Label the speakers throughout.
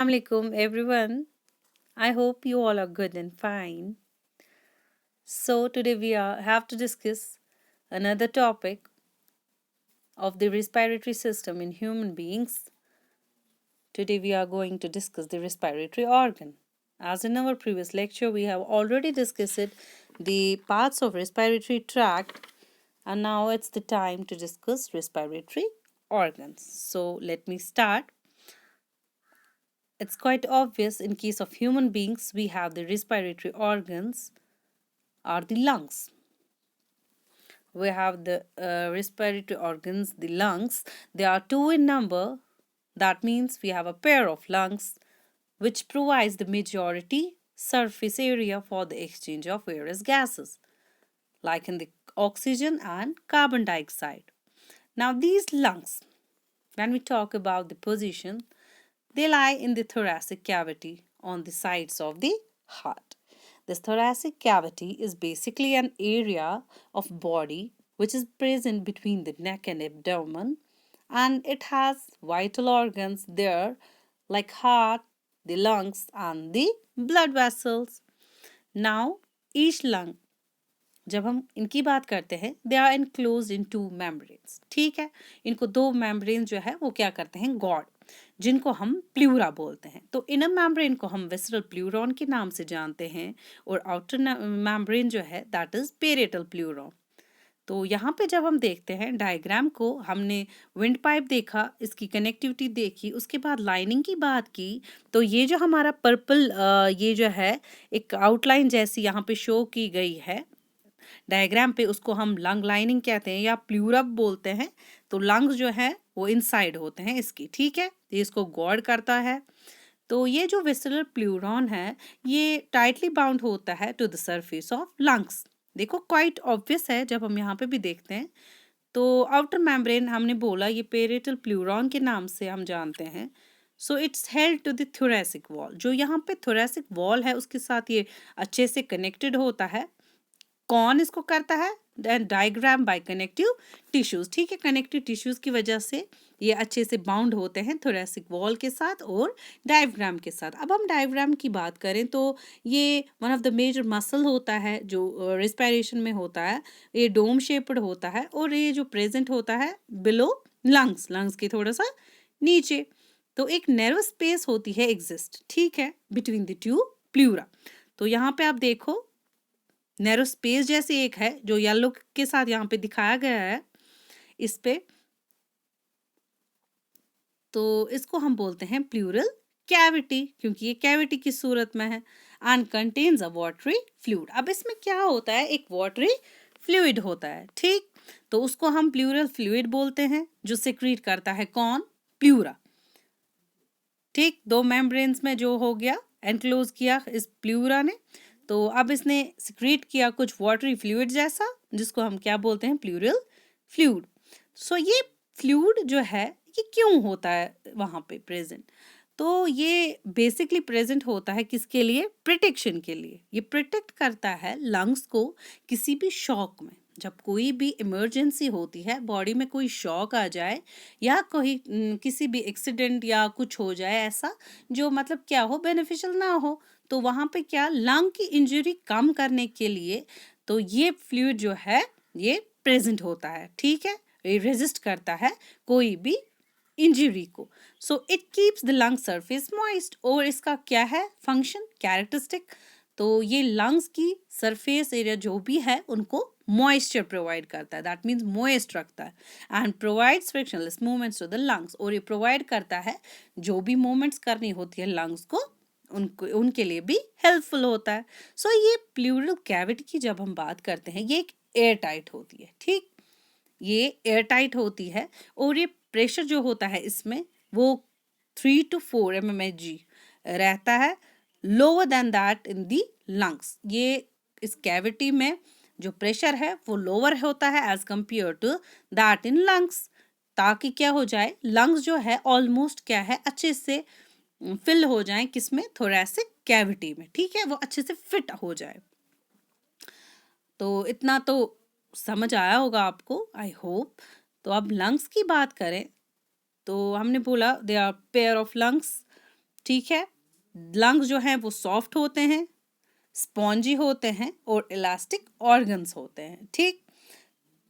Speaker 1: Assalamualaikum everyone. I hope you all are good and fine. So today have to discuss another topic of the respiratory system in human beings. Today we are going to discuss the respiratory organ. As in our previous lecture we have already discussed the parts of respiratory tract, and now it's the time to discuss respiratory organs. So let me start. It's quite obvious in case of human beings we have the respiratory organs are the lungs. We have the respiratory organs, the lungs. There are two in number. That means we have a pair of lungs which provides the majority surface area for the exchange of various gases like in the oxygen and carbon dioxide. Now these lungs, when we talk about the position, they lie in the thoracic cavity on the sides of the heart. This thoracic cavity is basically an area of body which is present between the neck and abdomen, and it has vital organs there like heart, the lungs and the blood vessels. Now each lung, जब हम इनकी बात करते हैं, they are enclosed in two membranes. ठीक है, इनको दो मेम्ब्रेन जो है वो क्या करते हैं, गॉड, जिनको हम प्लूरा बोलते हैं. तो इनर मेम्ब्रेन को हम विसरल प्लूरॉन के नाम से जानते हैं और आउटर मेम्ब्रेन जो है दैट इज पेरेटल प्लूरॉन. तो यहाँ पे जब हम देखते हैं डायग्राम को, हमने विंड पाइप देखा, इसकी कनेक्टिविटी देखी, उसके बाद लाइनिंग की बात की. तो ये जो हमारा पर्पल ये जो है एक आउटलाइन जैसी यहाँ पे शो की गई है डायग्राम पे, उसको हम लंग लाइनिंग कहते हैं या प्लूरब बोलते हैं. तो लंग्स जो है वो इनसाइड होते हैं इसकी. ठीक है, ये इसको गॉड करता है. तो ये जो विसरल प्लूरॉन है ये टाइटली बाउंड होता है to the surface of lungs. देखो क्वाइट ऑब्वियस है जब हम यहाँ पे भी देखते हैं. तो आउटर मेम्ब्रेन हमने बोला ये पेरेटल प्लूरॉन के नाम से हम जानते हैं. So it's held to the thoracic wall. जो यहाँ पे थोरेसिक वॉल है उसके साथ ये अच्छे से कनेक्टेड होता है. कौन इसको करता है, डायग्राम बाय कनेक्टिव टिश्यूज. ठीक है, कनेक्टिव टिश्यूज की वजह से ये अच्छे से बाउंड होते हैं थोरेसिक वॉल के साथ और डायग्राम के साथ. अब हम डायग्राम की बात करें तो ये one of the major muscle होता है जो रेस्पिरेशन में होता है. ये डोम शेप्ड होता है और ये जो प्रेजेंट होता है बिलो लंग्स के थोड़ा सा नीचे. तो एक नैरो स्पेस होती है एग्जिस्ट, ठीक है, बिटवीन द टू प्लूरा. तो यहाँ पे आप देखो नैरो स्पेस जैसी एक है जो येलो के साथ यहाँ पे दिखाया गया है इस पे. तो इसको हम बोलते हैं प्लूरल कैविटी क्योंकि ये कैविटी की सूरत में है. And contains a watery fluid. अब इसमें क्या होता है, एक वाटरी फ्लूइड होता है. ठीक, तो उसको हम प्लूरल फ्लूइड बोलते हैं जो सिक्रीट करता है कौन, प्लूरा. ठीक, दो मेम्ब्रेन्स में जो हो गया एनक्लोज किया इस प्लूरा ने. तो अब इसने सिक्रीट किया कुछ वाटरी फ्लूइड जैसा जिसको हम क्या बोलते हैं, प्लूरल फ्लूइड. सो ये फ्लूइड जो है ये क्यों होता है वहाँ पे प्रेजेंट. तो ये बेसिकली प्रेजेंट होता है किसके लिए, प्रोटेक्शन के लिए. ये प्रोटेक्ट करता है लंग्स को किसी भी शॉक में. जब कोई भी इमरजेंसी होती है, बॉडी में कोई शॉक आ जाए या कोई किसी भी एक्सीडेंट या कुछ हो जाए ऐसा जो मतलब क्या हो, बेनिफिशियल ना हो, तो वहाँ पे क्या लंग की इंजरी कम करने के लिए तो ये फ्लूइड जो है ये प्रेजेंट होता है. ठीक है, ये रेजिस्ट करता है कोई भी इंजरी को. So it keeps the lung surface moist. और इसका क्या है फंक्शन, कैरेक्टरिस्टिक. तो ये लंग्स की सरफेस एरिया जो भी है उनको मॉइस्चर प्रोवाइड करता है, दैट मीन्स मॉइस्ट रखता है. And provides frictionless movements to the lungs. और ये प्रोवाइड करता है जो भी मूवमेंट्स करनी होती है लंग्स को उनके लिए भी हेल्पफुल होता है. सो ये प्लूरल कैविटी की जब हम बात करते हैं ये एक एयर टाइट होती है. ठीक, ये एयर टाइट होती है और ये प्रेशर जो होता है इसमें वो 3 to 4 mmHg रहता है, lower than that in the lungs. ये इस कैविटी में जो प्रेशर है वो लोअर होता है as compared to that in lungs, ताकि क्या हो जाए, लंग्स जो है ऑलमोस्ट क्या है अच्छे से फिल हो जाए किसमें, थोरेसिक कैविटी में. ठीक है, वो अच्छे से फिट हो जाए. तो इतना तो समझ आया होगा आपको, आई होप. तो अब लंग्स की बात करें तो हमने बोला they are pair of lungs ठीक है। लंग्स जो हैं वो सॉफ्ट होते हैं, स्पॉन्जी होते हैं और इलास्टिक ऑर्गन्स होते हैं। ठीक,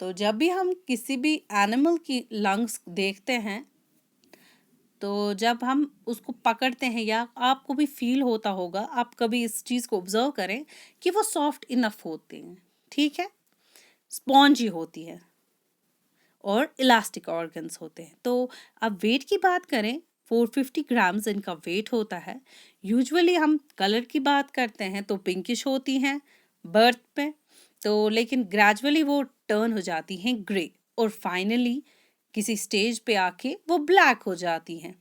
Speaker 1: तो जब भी हम किसी भी एनिमल की लंग्स देखते हैं, तो जब हम उसको पकड़ते हैं या आपको भी फील होता होगा, आप कभी इस चीज़ को ऑब्जर्व करें कि वो सॉफ्ट इनफ होते हैं, ठीक है, स्पॉन्जी होती है और इलास्टिक ऑर्गन्स होते हैं। तो अब वेट की बात करें, 450 ग्राम्स इनका वेट होता है। यूजुअली हम कलर की बात करते हैं तो पिंकिश होती हैं बर्थ पे, तो लेकिन ग्रेजुअली वो टर्न हो जाती हैं ग्रे और फाइनली किसी स्टेज पे आके वो ब्लैक हो जाती हैं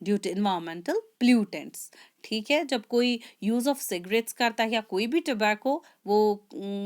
Speaker 1: ड्यू टू इन्वायरमेंटल प्ल्यूटेंट्स। ठीक है, जब कोई यूज़ ऑफ सिगरेट्स करता है या कोई भी टबैको वो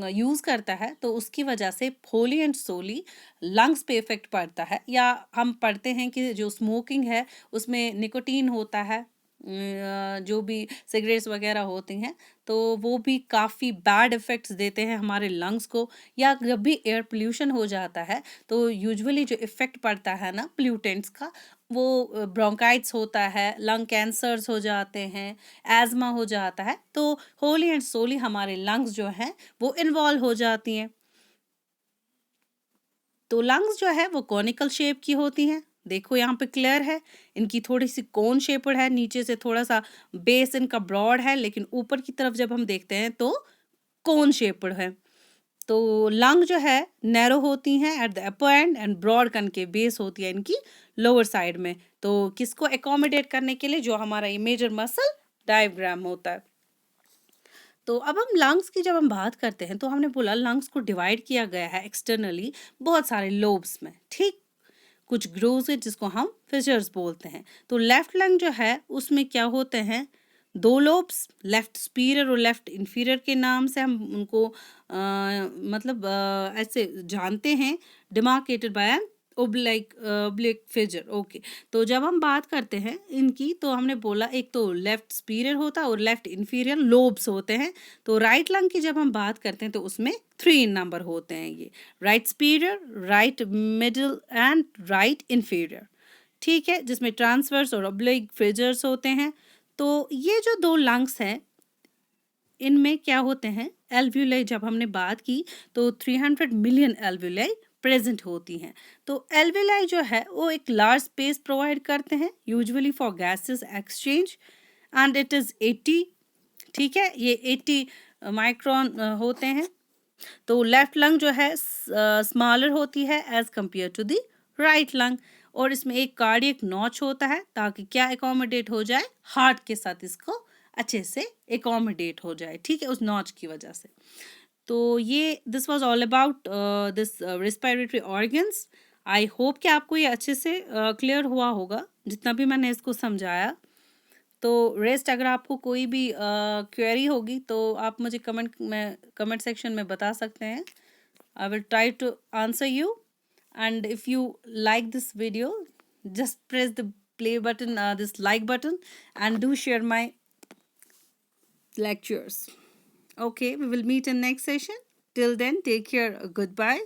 Speaker 1: यूज़ करता है तो उसकी वजह से होली एंड सोली लंग्स पे इफ़ेक्ट पड़ता है, या हम पढ़ते हैं कि जो स्मोकिंग है उसमें निकोटीन होता है, जो भी सिगरेट्स वगैरह होती हैं तो वो भी काफ़ी बैड इफ़ेक्ट्स देते हैं हमारे लंग्स को। या जब भी एयर पोल्यूशन हो जाता है तो यूजुअली जो इफ़ेक्ट पड़ता है ना प्ल्यूटेंट्स का, वो ब्रोंकाइट्स होता है, लंग कैंसर्स हो जाते हैं, एज़मा हो जाता है, तो होली एंड सोली हमारे लंग्स जो हैं वो इन्वॉल्व हो जाती हैं। तो लंग्स जो है वो कॉनिकल शेप की होती हैं, देखो यहाँ पे क्लियर है, इनकी थोड़ी सी कोन शेप्ड है, नीचे से थोड़ा सा बेस इनका ब्रॉड है, लेकिन ऊपर की तरफ जब हम देखते हैं तो कोन शेप्ड है। तो लंग जो है नैरो होती हैं at the upper end and broad concave base होती है इनकी लोअर साइड में। तो किसको एकोमोडेट करने के लिए, जो हमारा ये मेजर मसल डायग्राम होता है। तो अब हम लंग्स की जब हम बात करते हैं तो हमने बोला लंग्स को डिवाइड किया गया है एक्सटर्नली बहुत सारे लोब्स में, ठीक, कुछ ग्रोव्स है जिसको हम फिशर्स बोलते हैं। तो लेफ्ट लंग जो है उसमें क्या होते हैं, दो लोब्स, लेफ्ट सुपीरियर और लेफ्ट इंफीरियर के नाम से हम उनको मतलब ऐसे जानते हैं, demarcated bye N oblique फिजर। Okay, तो जब हम बात करते हैं इनकी तो हमने बोला एक तो लेफ्ट सुपीरियर होता है और लेफ्ट इंफीरियर लोब्स होते हैं। तो राइट लंग की जब हम बात करते हैं तो उसमें 3 नंबर होते हैं, ये right superior, right middle and right inferior, ठीक है, जिसमें ट्रांसवर्स और ऑब्लिक फिजर्स होते हैं। तो ये जो दो लंग्स हैं इनमें क्या होते हैं, एल्व्यूलाई जब हमने बात की तो 300 मिलियन एल्व्यूलाई प्रेजेंट होती हैं। तो एल्व्यूलाई जो है वो एक लार्ज स्पेस प्रोवाइड करते हैं usually for gases exchange and it is 80, ठीक है, ये 80 माइक्रोन होते हैं। तो लेफ्ट लंग जो है स्मॉलर होती है as compared to the right lung, और इसमें एक कार्डियक नॉच होता है ताकि क्या एकोमोडेट हो जाए, हार्ट के साथ इसको अच्छे से एकोमोडेट हो जाए, ठीक है, उस नॉच की वजह से। तो ये this was all about this respiratory organs. I hope कि आपको ये अच्छे से क्लियर हुआ होगा जितना भी मैंने इसको समझाया। तो रेस्ट अगर आपको कोई भी क्वेरी होगी तो आप मुझे कमेंट सेक्शन में बता सकते हैं। I will try to answer you, and if you like this video just press the play button, this like button, and do share my lectures. Okay, we will meet in next session. Till then, take care. Goodbye.